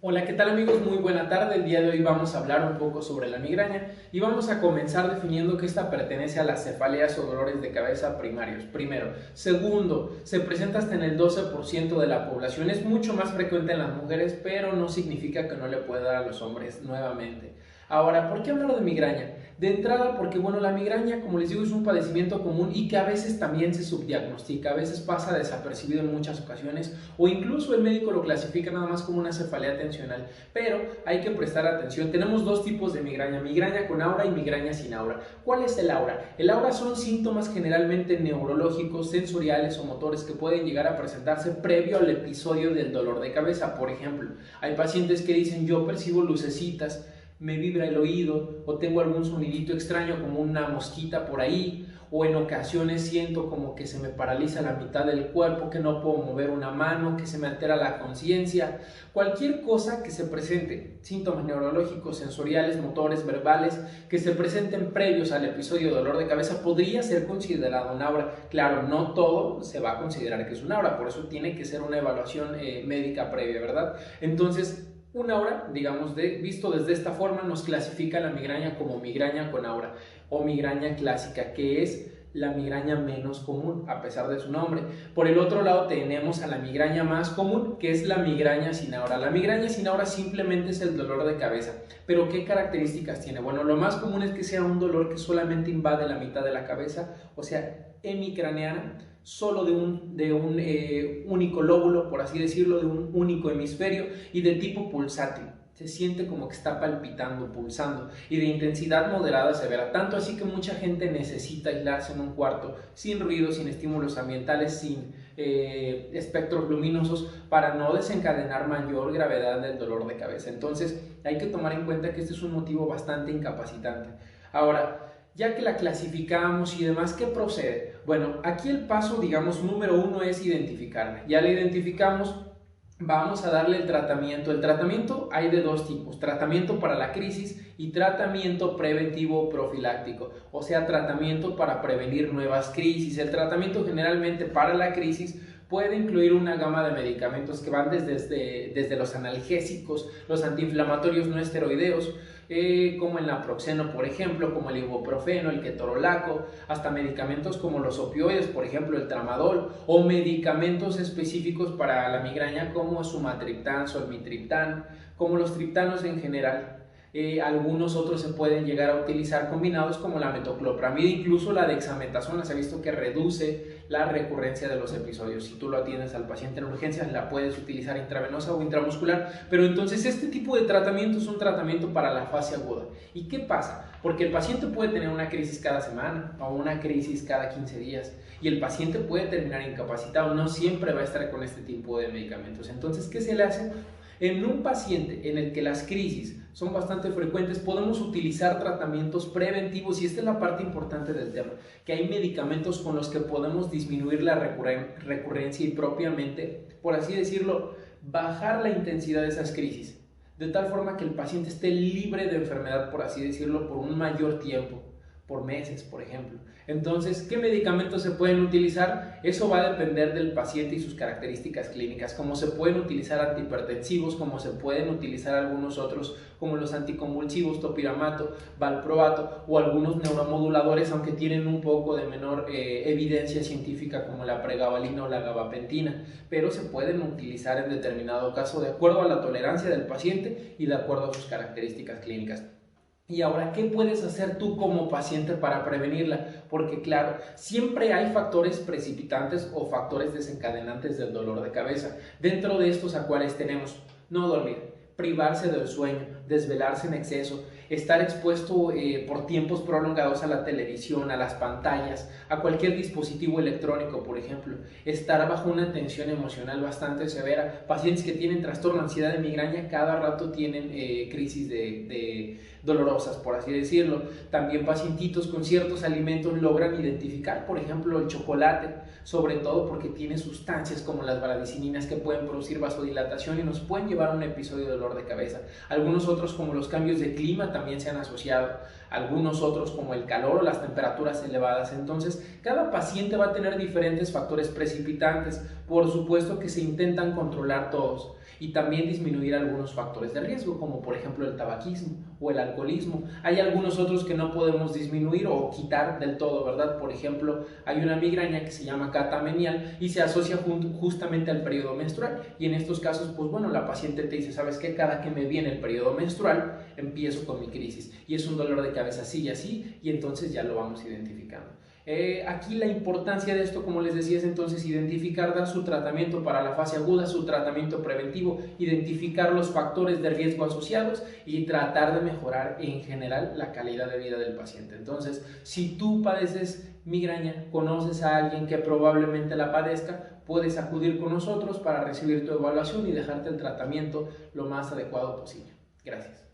Hola, ¿qué tal amigos? Muy buena tarde. El día de hoy vamos a hablar un poco sobre la migraña y vamos a comenzar definiendo que esta pertenece a las cefaleas o dolores de cabeza primarios. Primero. Segundo, se presenta hasta en el 12% de la población. Es mucho más frecuente en las mujeres, pero no significa que no le pueda dar a los hombres nuevamente. Ahora, ¿por qué hablar de migraña? De entrada, porque bueno, la migraña, como les digo, es un padecimiento común y que a veces también se subdiagnostica, a veces pasa desapercibido en muchas ocasiones o incluso el médico lo clasifica nada más como una cefalea tensional, pero hay que prestar atención. Tenemos dos tipos de migraña, migraña con aura y migraña sin aura. ¿Cuál es el aura? El aura son síntomas generalmente neurológicos, sensoriales o motores que pueden llegar a presentarse previo al episodio del dolor de cabeza. Por ejemplo, hay pacientes que dicen yo percibo lucecitas, me vibra el oído o tengo algún sonidito extraño como una mosquita por ahí, o en ocasiones siento como que se me paraliza la mitad del cuerpo, que no puedo mover una mano, que se me altera la conciencia. Cualquier cosa que se presente, síntomas neurológicos, sensoriales, motores, verbales, que se presenten previos al episodio de dolor de cabeza podría ser considerado un aura. Claro, no todo se va a considerar que es un aura, por eso tiene que ser una evaluación médica previa, ¿verdad? Entonces, un aura, digamos, visto desde esta forma, nos clasifica la migraña como migraña con aura o migraña clásica, que es la migraña menos común, a pesar de su nombre. Por el otro lado tenemos a la migraña más común, que es la migraña sin aura. La migraña sin aura simplemente es el dolor de cabeza. ¿Pero qué características tiene? Bueno, lo más común es que sea un dolor que solamente invade la mitad de la cabeza, o sea, hemicraneana, solo de un único lóbulo, por así decirlo, de un único hemisferio y de tipo pulsátil. Se siente como que está palpitando, pulsando y de intensidad moderada severa, tanto así que mucha gente necesita aislarse en un cuarto sin ruido, sin estímulos ambientales, sin espectros luminosos para no desencadenar mayor gravedad del dolor de cabeza. Entonces hay que tomar en cuenta que este es un motivo bastante incapacitante. Ahora, ya que la clasificamos y demás, ¿qué procede? Bueno, aquí el paso, digamos, número uno es identificarla. Ya la identificamos, vamos a darle el tratamiento. El tratamiento hay de dos tipos, tratamiento para la crisis y tratamiento preventivo profiláctico, o sea, tratamiento para prevenir nuevas crisis. El tratamiento generalmente para la crisis puede incluir una gama de medicamentos que van desde los analgésicos, los antiinflamatorios no esteroideos, como el naproxeno, por ejemplo, como el ibuprofeno, el ketorolaco, hasta medicamentos como los opioides, por ejemplo, el tramadol, o medicamentos específicos para la migraña como sumatriptán, solmitriptán, como los triptanos en general. Algunos otros se pueden llegar a utilizar combinados como la metoclopramida, incluso la dexametasona se ha visto que reduce la recurrencia de los episodios. Si tú lo atiendes al paciente en urgencias, la puedes utilizar intravenosa o intramuscular, pero entonces este tipo de tratamiento es un tratamiento para la fase aguda. ¿Y qué pasa? Porque el paciente puede tener una crisis cada semana o una crisis cada 15 días y el paciente puede terminar incapacitado, no siempre va a estar con este tipo de medicamentos. Entonces, ¿qué se le hace? En un paciente en el que las crisis son bastante frecuentes, podemos utilizar tratamientos preventivos y esta es la parte importante del tema, que hay medicamentos con los que podemos disminuir la recurrencia y propiamente, por así decirlo, bajar la intensidad de esas crisis, de tal forma que el paciente esté libre de enfermedad, por así decirlo, por un mayor tiempo, por meses, por ejemplo. Entonces, ¿qué medicamentos se pueden utilizar? Eso va a depender del paciente y sus características clínicas, como se pueden utilizar antihipertensivos, como se pueden utilizar algunos otros, como los anticonvulsivos, topiramato, valproato o algunos neuromoduladores, aunque tienen un poco de menor evidencia científica, como la pregabalina o la gabapentina, pero se pueden utilizar en determinado caso de acuerdo a la tolerancia del paciente y de acuerdo a sus características clínicas. Y ahora, ¿qué puedes hacer tú como paciente para prevenirla? Porque claro, siempre hay factores precipitantes o factores desencadenantes del dolor de cabeza. Dentro de estos, ¿a cuáles tenemos? No dormir, privarse del sueño, desvelarse en exceso, estar expuesto por tiempos prolongados a la televisión, a las pantallas, a cualquier dispositivo electrónico, por ejemplo, estar bajo una tensión emocional bastante severa. Pacientes que tienen trastorno de ansiedad de migraña cada rato tienen crisis dolorosas, por así decirlo. También pacientitos con ciertos alimentos logran identificar, por ejemplo, el chocolate, sobre todo porque tiene sustancias como las bradicininas que pueden producir vasodilatación y nos pueden llevar a un episodio de dolor de cabeza. Algunos otros, como los cambios de clima, también se han asociado. Algunos otros, como el calor o las temperaturas elevadas. Entonces, cada paciente va a tener diferentes factores precipitantes. Por supuesto que se intentan controlar todos y también disminuir algunos factores de riesgo, como por ejemplo el tabaquismo o el alcoholismo. Hay algunos otros que no podemos disminuir o quitar del todo, ¿verdad? Por ejemplo, hay una migraña que se llama catamenial y se asocia justamente al periodo menstrual. Y en estos casos, pues bueno, la paciente te dice, ¿sabes qué? Cada que me viene el periodo menstrual, empiezo con mi crisis. Y es un dolor de cabeza así y así, y entonces ya lo vamos identificando. Aquí la importancia de esto, como les decía, es entonces identificar, dar su tratamiento para la fase aguda, su tratamiento preventivo, identificar los factores de riesgo asociados y tratar de mejorar en general la calidad de vida del paciente. Entonces, si tú padeces migraña, conoces a alguien que probablemente la padezca, puedes acudir con nosotros para recibir tu evaluación y dejarte el tratamiento lo más adecuado posible. Gracias.